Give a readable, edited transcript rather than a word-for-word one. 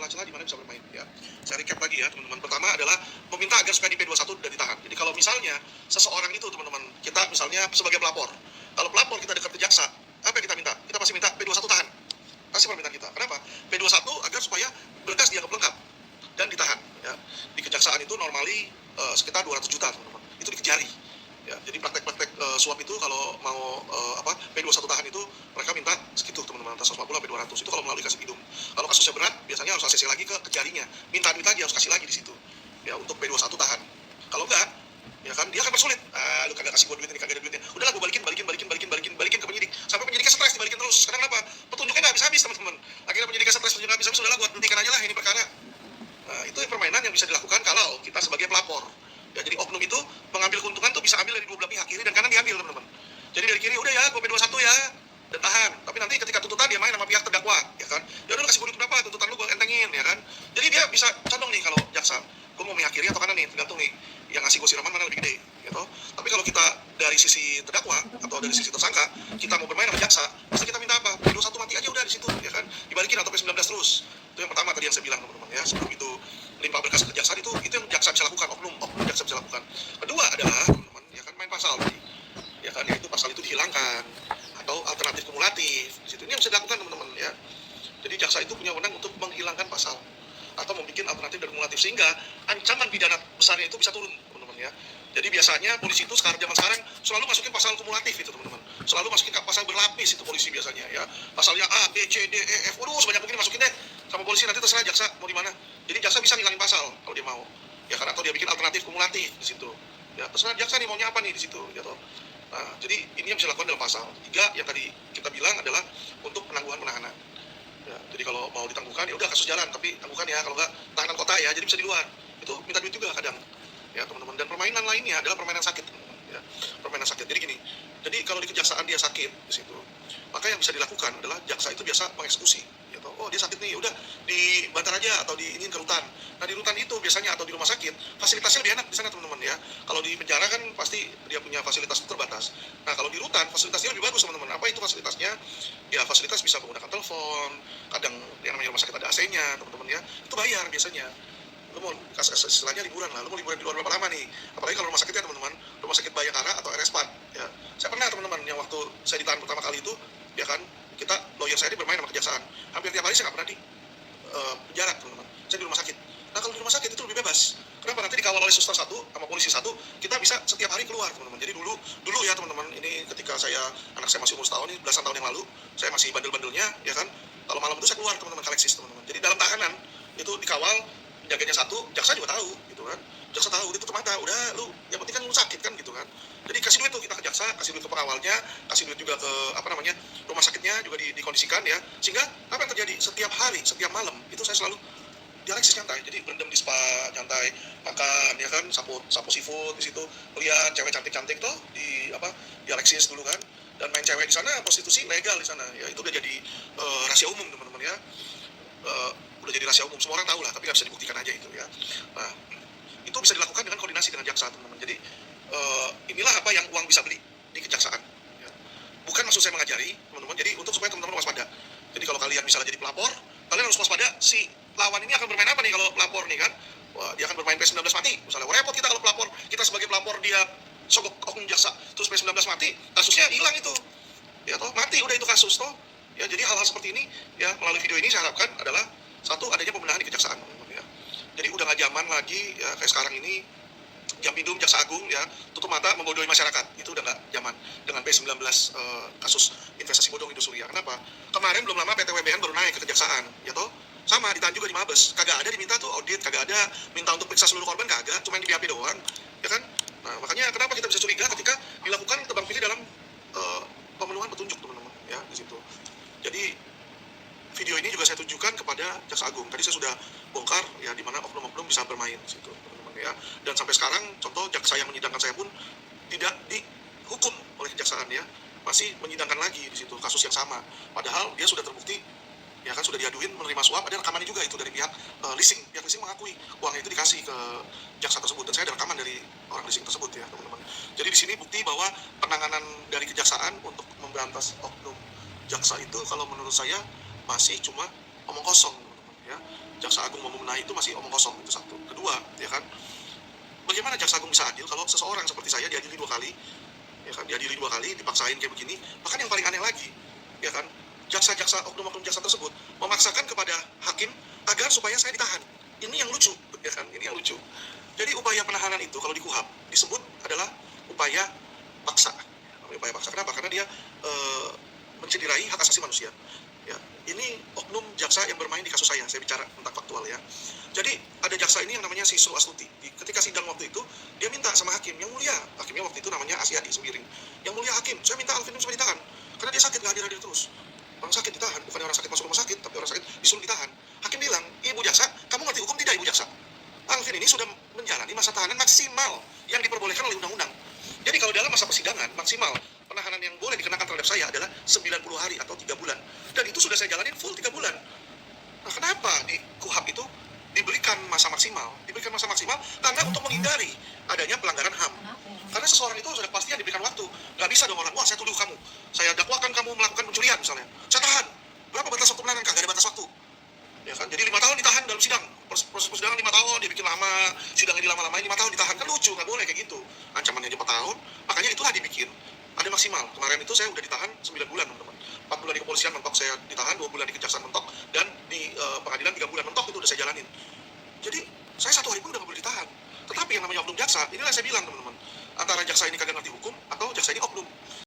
celah-celah di mana bisa bermain ya. Saya recap lagi ya teman-teman. Pertama adalah meminta agar supaya di P21 dan ditahan. Jadi kalau misalnya seseorang itu teman-teman, kita misalnya sebagai pelapor, kalau pelapor kita dekat ke jaksa, apa yang kita minta? Kita pasti minta P21 tahan. Pasti permintaan kita. Kenapa? P21 agar supaya berkas dianggap lengkap dan ditahan ya. Di kejaksaan itu normally sekitar 200 juta teman-teman. Itu dikejari. Ya, jadi praktek-praktek suap itu kalau mau P21 tahan itu mereka minta segitu teman-teman, antara 150 sampai 200 itu kalau melalui kasih bidung. Kalau kasusnya berat biasanya harus ACC lagi ke kejarinya, minta duit lagi, harus kasih lagi di situ ya untuk P21 tahan. Kalau enggak ya kan dia akan persulit, lu kagak kasih gua duit ini, kagak ada duitnya, udahlah gua balikin ke penyidik, sampai penyidiknya stres dibalikin terus. Karena kenapa? Petunjuknya nggak habis-habis teman-teman, akhirnya penyidiknya stres, petunjuknya nggak habis-habis, udahlah gua hentikan aja lah ini perkara. Nah, itu permainan yang bisa dilakukan kalau kita sebagai pelapor. Ya, jadi oknum itu mengambil keuntungan tuh bisa ambil dari dua belah pihak, kiri dan kanan diambil teman-teman. Jadi dari kiri udah ya, gue P21 ya, dan tahan. Tapi nanti ketika tuntutan dia main sama pihak terdakwa, ya kan? Ya udah lu kasih gue duit berapa, tuntutan lu gue entengin, ya kan? Jadi dia bisa condong nih kalau jaksa, gue mau pihak kiri atau kanan nih, tergantung nih, yang ngasih gue siraman mana lebih gede, gitu. Tapi kalau kita dari sisi terdakwa atau dari sisi tersangka, kita mau bermain sama jaksa, pasti kita minta apa? P21 mati aja udah di situ, ya kan? Dibalikin atau P19 terus. Itu yang pertama tadi yang saya bilang teman-teman ya, sebelum itu limpah berkas kejaksaan itu yang jaksa bisa lakukan, oknum jaksa bisa lakukan. Kedua adalah teman-teman ya kan main pasal tadi, ya kan, yaitu pasal itu dihilangkan atau alternatif kumulatif. Di situ ini yang bisa dilakukan teman-teman ya. Jadi jaksa itu punya wewenang untuk menghilangkan pasal atau membuat alternatif dan kumulatif sehingga ancaman pidana besarnya itu bisa turun teman-teman ya. Jadi biasanya polisi itu zaman sekarang selalu masukin pasal kumulatif itu teman-teman, selalu masukin pasal berlapis itu polisi biasanya ya, pasalnya A, B, C, D, E, F, waduh sebanyak mungkin masukin deh sama polisi, nanti terserah jaksa mau di mana. Jadi jaksa bisa ngilangin pasal kalau dia mau ya kan, atau dia bikin alternatif kumulatif di situ ya, terserah jaksa nih maunya apa nih di situ gitu. Nah, jadi ini yang bisa dilakukan dalam pasal 3 yang tadi kita bilang adalah untuk penangguhan penahanan ya. Jadi kalau mau ditangguhkan ya udah kasus jalan, tapi tangguhkan ya, kalau enggak tahanan kota ya, jadi bisa di luar, itu minta duit juga kadang ya teman-teman. Dan permainan lainnya adalah permainan sakit teman-teman ya, permainan sakit. Jadi gini, jadi kalau di kejaksaan dia sakit di situ, maka yang bisa dilakukan adalah jaksa itu biasa mengeksekusi gitu. Oh dia sakit nih, udah dibantar aja atau diinin ke rutan. Nah di rutan itu biasanya atau di rumah sakit fasilitasnya lebih enak di sana teman-teman ya. Kalau di penjara kan pasti dia punya fasilitas terbatas. Nah kalau di rutan fasilitasnya lebih bagus teman-teman. Apa itu fasilitasnya? Ya fasilitas bisa menggunakan telepon, kadang yang namanya rumah sakit ada AC-nya teman-teman ya, itu bayar biasanya. Lu mau istilahnya liburan lah, lu mau liburan di luar berapa lama nih, apalagi kalau rumah sakitnya teman-teman, rumah sakit Bayangkara atau RS4 ya. Saya pernah teman-teman yang waktu saya ditahan pertama kali itu ya kan, kita lawyer saya ini bermain sama kejaksaan hampir tiap hari, saya nggak pernah di penjara teman-teman, saya di rumah sakit. Nah kalau di rumah sakit itu lebih bebas. Kenapa? Nanti dikawal oleh suster satu sama polisi satu, kita bisa setiap hari keluar teman-teman. Jadi dulu ya teman-teman, ini ketika anak saya masih umur setahun, ini belasan tahun yang lalu, saya masih bandel-bandelnya ya kan, kalau malam itu saya keluar teman-teman, kaleksis teman-teman. Jadi dalam tahanan itu dikawal, jaganya satu, jaksa juga tahu gitu kan, jaksa tahu, dia tutup mata, udah lu yang penting kan lu sakit kan gitu kan. Jadi kasih duit tuh kita ke jaksa, kasih duit ke pengawalnya, kasih duit juga ke rumah sakitnya juga dikondisikan ya, sehingga apa yang terjadi setiap hari, setiap malam itu saya selalu dialeksis nyantai. Jadi berendam di spa nyantai, makan ya kan, sapu seafood di situ, lihat cewek cantik-cantik tuh dialeksis dulu kan, dan main cewek di sana, prostitusi legal di sana ya. Itu udah jadi rahasia umum teman-teman ya. Udah jadi rahasia umum, semua orang tahu lah, tapi nggak bisa dibuktikan aja itu ya. Nah, itu bisa dilakukan dengan koordinasi dengan jaksa teman-teman. Jadi inilah apa yang uang bisa beli di kejaksaan ya. Bukan maksud saya mengajari teman-teman, jadi untuk supaya teman-teman waspada. Jadi kalau kalian misalnya jadi pelapor, kalian harus waspada, si lawan ini akan bermain apa nih kalau pelapor nih kan. Wah, dia akan bermain P19 mati misalnya. Wah, repot kita kalau pelapor, kita sebagai pelapor dia sogok oknum jaksa terus P19 mati, kasusnya hilang itu ya toh, mati udah itu kasus toh ya. Jadi hal-hal seperti ini ya, melalui video ini saya harapkan adalah satu, adanya pembenahan di kejaksaan ya. Jadi udah gak zaman lagi ya, kayak sekarang ini Jampidum, Jaksa Agung ya, tutup mata membodohi masyarakat. Itu udah gak zaman dengan P19 kasus investasi bodong Indosuria. Kenapa? Kemarin belum lama PT WBN baru naik ke kejaksaan ya toh, sama ditahan juga di Mabes, kagak ada diminta tuh audit, kagak ada minta untuk periksa seluruh korban, kagak, cuma yang di BAP doang ya kan. Nah makanya kenapa kita bisa curiga ketika dilakukan tebang pilih dalam pemenuhan petunjuk teman-teman ya di situ. Jadi video ini juga saya tunjukkan kepada Jaksa Agung. Tadi saya sudah bongkar ya, di mana oknum-oknum bisa bermain di situ teman-teman ya. Dan sampai sekarang contoh jaksa yang menyidangkan saya pun tidak dihukum oleh kejaksaan ya, masih menyidangkan lagi di situ kasus yang sama. Padahal dia sudah terbukti ya kan, sudah diaduin menerima suap, ada rekamannya juga itu dari pihak leasing. Pihak leasing mengakui uangnya itu dikasih ke jaksa tersebut, dan saya ada rekaman dari orang leasing tersebut ya teman-teman. Jadi di sini bukti bahwa penanganan dari kejaksaan untuk memberantas oknum jaksa itu kalau menurut saya masih cuma omong kosong teman-teman ya. Jaksa Agung mau membenahi itu masih omong kosong, itu satu. Kedua, ya kan, bagaimana Jaksa Agung bisa adil kalau seseorang seperti saya diadili 2 kali, ya kan, diadili 2 kali, dipaksain kayak begini. Bahkan yang paling aneh lagi, ya kan, jaksa-jaksa, oknum-oknum jaksa tersebut memaksakan kepada hakim agar supaya saya ditahan. Ini yang lucu, ya kan, ini yang lucu. Jadi upaya penahanan itu kalau di KUHP disebut adalah upaya paksa. Upaya paksa kenapa? Karena dia mencederai hak asasi manusia. Ya, ini oknum jaksa yang bermain di kasus saya bicara tentang faktual ya. Jadi ada jaksa ini yang namanya Sisro Astuti. Ketika sidang waktu itu, dia minta sama hakim, yang mulia, hakimnya waktu itu namanya Asyadi Sembiring. Yang mulia hakim, saya minta Alvin supaya ditahan. Karena dia sakit, nggak hadir-hadir terus. Orang sakit ditahan, bukan orang sakit masuk rumah sakit, tapi orang sakit disuruh ditahan. Hakim bilang, Ibu jaksa, kamu ngerti hukum tidak Ibu jaksa? Alvin ini sudah menjalani masa tahanan maksimal yang diperbolehkan oleh undang-undang. Jadi kalau dalam masa persidangan, maksimal penahanan yang boleh dikenakan terhadap saya adalah 90 hari atau 3 bulan. Dan itu sudah saya jalanin full 3 bulan. Nah, kenapa di KUHP itu diberikan masa maksimal? Diberikan masa maksimal karena untuk menghindari adanya pelanggaran HAM. Karena seseorang itu sudah pastinya diberikan waktu. Nggak bisa dong orang, wah saya tuduh kamu, saya dakwakan kamu melakukan pencurian misalnya. Saya tahan. Berapa batas waktu penahanan? Kagak ada batas waktu. Ya kan? Jadi 5 tahun ditahan dalam sidang. Proses persidangan 5 tahun, dia bikin lama, sidangnya dilama-lamain 5 tahun ditahan. Kan lucu, nggak boleh kayak gitu. Ancamannya aja 4 tahun, makanya itulah dibikin. Ada maksimal. Kemarin itu saya udah ditahan 9 bulan, teman-teman. 4 bulan di kepolisian mentok saya ditahan, 2 bulan di kejaksaan mentok, dan di pengadilan 3 bulan mentok itu udah saya jalanin. Jadi saya 1 hari pun udah nggak boleh ditahan. Tetapi yang namanya oknum jaksa, inilah saya bilang teman-teman, antara jaksa ini kagak ngerti hukum atau jaksa ini oknum.